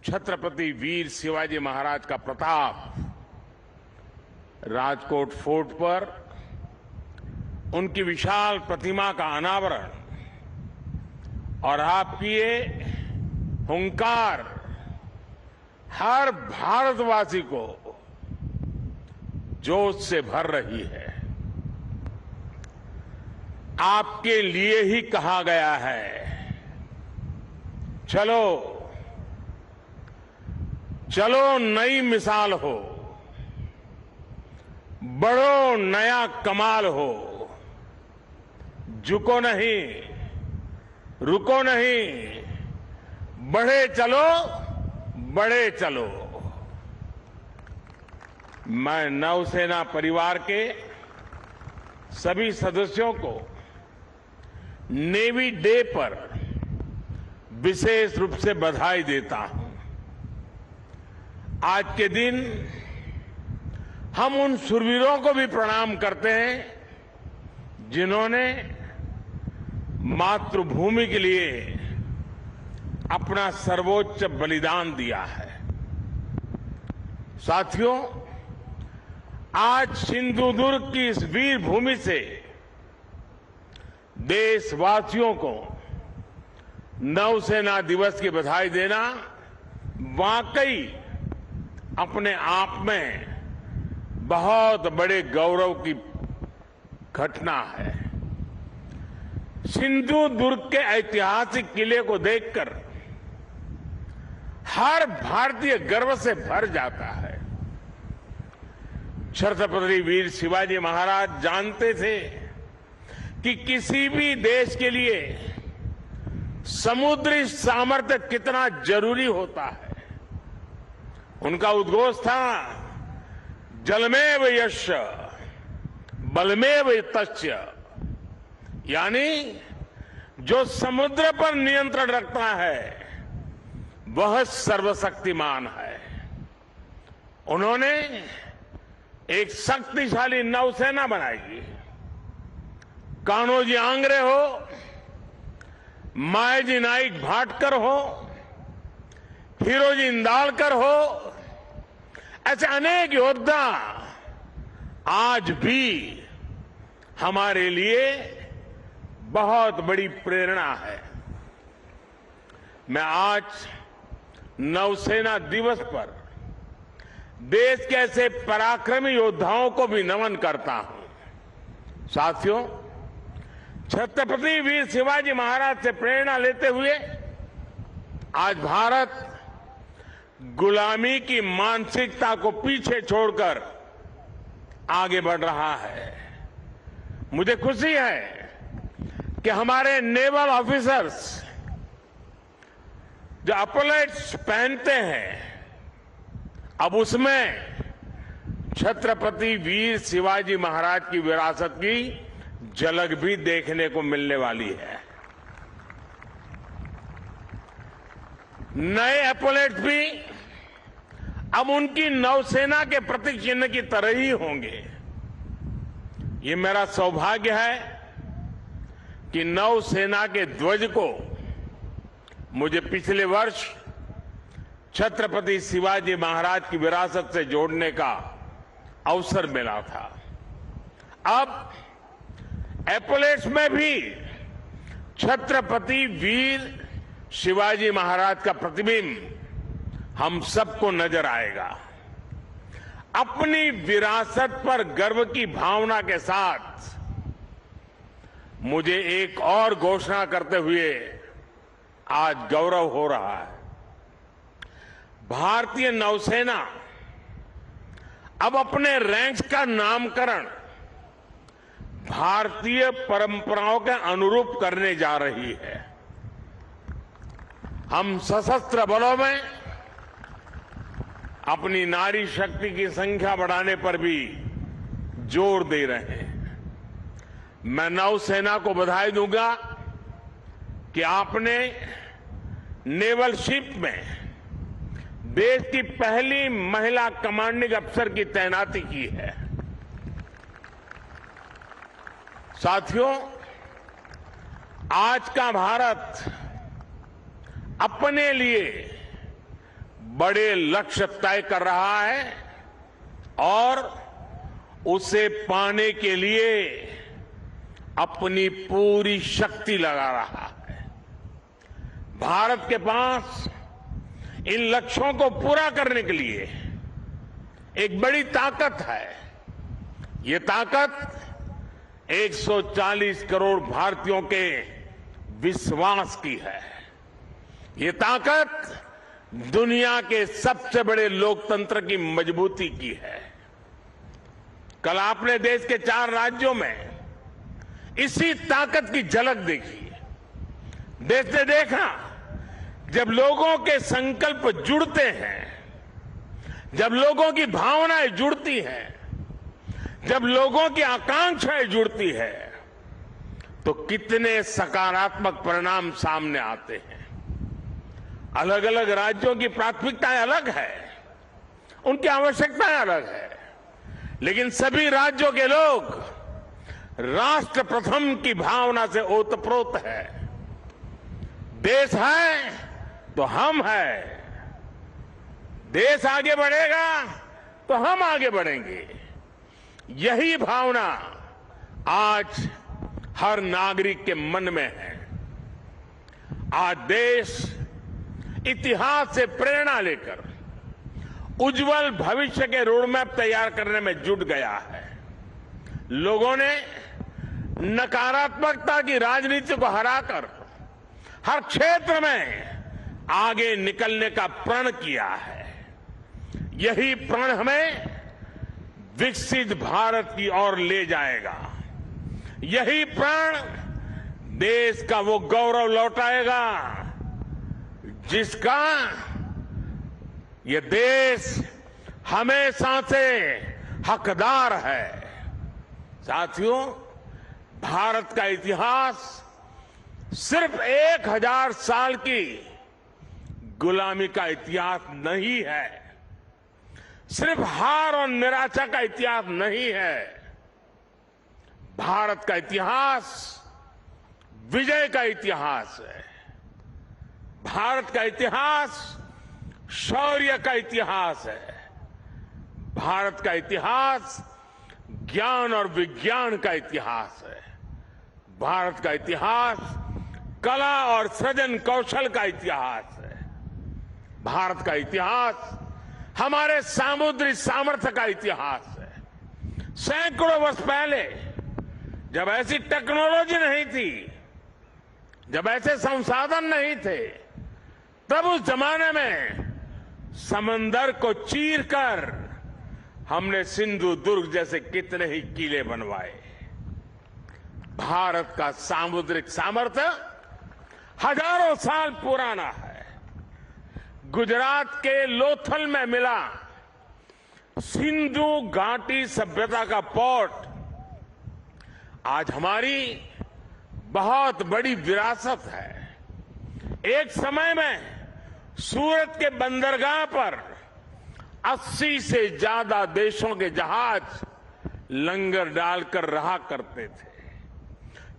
छत्रपति वीर शिवाजी महाराज का प्रताप राजकोट फोर्ट पर उनकी विशाल प्रतिमा का अनावरण और आपकी ये हुंकार हर भारतवासी को जोश से भर रही है। आपके लिए ही कहा गया है, चलो चलो नई मिसाल हो, बढ़ो नया कमाल हो, झुको नहीं, रुको नहीं, बढ़े चलो, बढ़े चलो। मैं नौसेना परिवार के सभी सदस्यों को नेवी डे पर विशेष रूप से बधाई देता हूं। आज के दिन हम उन शूरवीरों को भी प्रणाम करते हैं जिन्होंने मातृभूमि के लिए अपना सर्वोच्च बलिदान दिया है। साथियों, आज सिंधुदुर्ग की इस वीर भूमि से देशवासियों को नौसेना दिवस की बधाई देना वाकई अपने आप में बहुत बड़े गौरव की घटना है। सिंधुदुर्ग के ऐतिहासिक किले को देखकर हर भारतीय गर्व से भर जाता है। छत्रपति वीर शिवाजी महाराज जानते थे कि किसी भी देश के लिए समुद्री सामर्थ्य कितना जरूरी होता है। उनका उद्घोष था, जलमेव यस्य बलमेव तस्य, यानी जो समुद्र पर नियंत्रण रखता है वह सर्वशक्तिमान है। उन्होंने एक शक्तिशाली नौसेना बनाई। कान्होजी आंग्रे हो, मायाजी नाइक भाटकर हो, हीरोजी इंदालकर हो, ऐसे अनेक योद्धा आज भी हमारे लिए बहुत बड़ी प्रेरणा है। मैं आज नौसेना दिवस पर देश के ऐसे पराक्रमी योद्धाओं को भी नमन करता हूं। साथियों, छत्रपति वीर शिवाजी महाराज से प्रेरणा लेते हुए आज भारत गुलामी की मानसिकता को पीछे छोड़कर आगे बढ़ रहा है। मुझे खुशी है कि हमारे नेवल ऑफिसर्स जो अपलेट्स पहनते हैं, अब उसमें छत्रपति वीर शिवाजी महाराज की विरासत की झलक भी देखने को मिलने वाली है। नए एपोलेट्स भी अब उनकी नौसेना के प्रतीक चिन्ह की तरह ही होंगे। ये मेरा सौभाग्य है कि नौसेना के ध्वज को मुझे पिछले वर्ष छत्रपति शिवाजी महाराज की विरासत से जोड़ने का अवसर मिला था। अब एपोलेट्स में भी छत्रपति वीर शिवाजी महाराज का प्रतिबिंब हम सबको नजर आएगा। अपनी विरासत पर गर्व की भावना के साथ मुझे एक और घोषणा करते हुए आज गौरव हो रहा है। भारतीय नौसेना अब अपने रैंक्स का नामकरण भारतीय परंपराओं के अनुरूप करने जा रही है। हम सशस्त्र बलों में अपनी नारी शक्ति की संख्या बढ़ाने पर भी जोर दे रहे हैं। मैं नौसेना को बधाई दूंगा कि आपने नेवल शिप में देश की पहली महिला कमांडिंग अफसर की तैनाती की है। साथियों, आज का भारत अपने लिए बड़े लक्ष्य तय कर रहा है और उसे पाने के लिए अपनी पूरी शक्ति लगा रहा है। भारत के पास इन लक्ष्यों को पूरा करने के लिए एक बड़ी ताकत है। ये ताकत 140 करोड़ भारतीयों के विश्वास की है। ये ताकत दुनिया के सबसे बड़े लोकतंत्र की मजबूती की है। कल आपने देश के 4 राज्यों में इसी ताकत की झलक देखी। देश ने देखा जब लोगों के संकल्प जुड़ते हैं, जब लोगों की भावनाएं जुड़ती हैं, जब लोगों की आकांक्षाएं जुड़ती है, तो कितने सकारात्मक परिणाम सामने आते हैं। अलग अलग राज्यों की प्राथमिकताएं अलग है, उनकी आवश्यकताएं अलग है, लेकिन सभी राज्यों के लोग राष्ट्र प्रथम की भावना से ओतप्रोत है। देश है तो हम है, देश आगे बढ़ेगा तो हम आगे बढ़ेंगे। यही भावना आज हर नागरिक के मन में है। आज देश इतिहास से प्रेरणा लेकर उज्जवल भविष्य के रोडमैप तैयार करने में जुट गया है। लोगों ने नकारात्मकता की राजनीति को हराकर हर क्षेत्र में आगे निकलने का प्रण किया है। यही प्रण हमें विकसित भारत की ओर ले जाएगा। यही प्रण देश का वो गौरव लौटाएगा जिसका ये देश हमेशा से हकदार है। साथियों, भारत का इतिहास सिर्फ 1000 साल की गुलामी का इतिहास नहीं है, सिर्फ हार और निराशा का इतिहास नहीं है। भारत का इतिहास विजय का इतिहास है। भारत का इतिहास शौर्य का इतिहास है। भारत का इतिहास ज्ञान और विज्ञान का इतिहास है। भारत का इतिहास कला और सृजन कौशल का इतिहास है। भारत का इतिहास हमारे सामुद्रिक सामर्थ्य का इतिहास है। सैकड़ों वर्ष पहले जब ऐसी टेक्नोलॉजी नहीं थी, जब ऐसे संसाधन नहीं थे, तब उस जमाने में समंदर को चीरकर हमने सिंधु दुर्ग जैसे कितने ही किले बनवाए। भारत का सामुद्रिक सामर्थ्य हजारों साल पुराना है। गुजरात के लोथल में मिला सिंधु घाटी सभ्यता का पोर्ट आज हमारी बहुत बड़ी विरासत है। एक समय में सूरत के बंदरगाह पर 80 से ज्यादा देशों के जहाज लंगर डालकर रहा करते थे।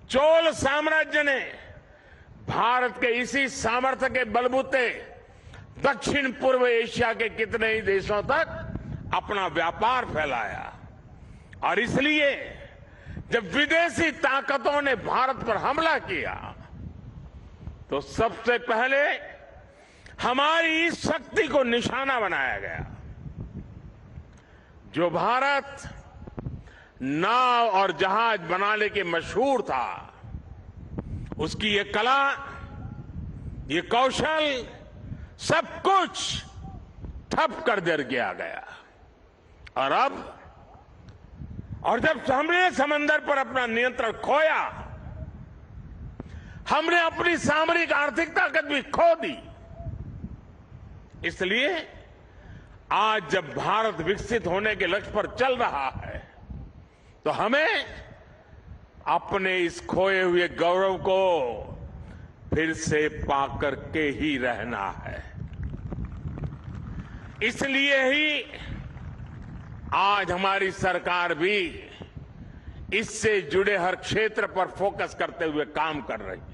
चोल साम्राज्य ने भारत के इसी सामर्थ्य के बलबूते दक्षिण पूर्व एशिया के कितने ही देशों तक अपना व्यापार फैलाया। और इसलिए जब विदेशी ताकतों ने भारत पर हमला किया तो सबसे पहले हमारी इस शक्ति को निशाना बनाया गया। जो भारत नाव और जहाज बनाने के मशहूर था, उसकी ये कला, ये कौशल, सब कुछ ठप कर दिया गया। और जब हमने समंदर पर अपना नियंत्रण खोया, हमने अपनी सामरिक आर्थिक ताकत भी खो दी। इसलिए आज जब भारत विकसित होने के लक्ष्य पर चल रहा है, तो हमें अपने इस खोए हुए गौरव को फिर से पाकर के ही रहना है। इसलिए ही आज हमारी सरकार भी इससे जुड़े हर क्षेत्र पर फोकस करते हुए काम कर रही है।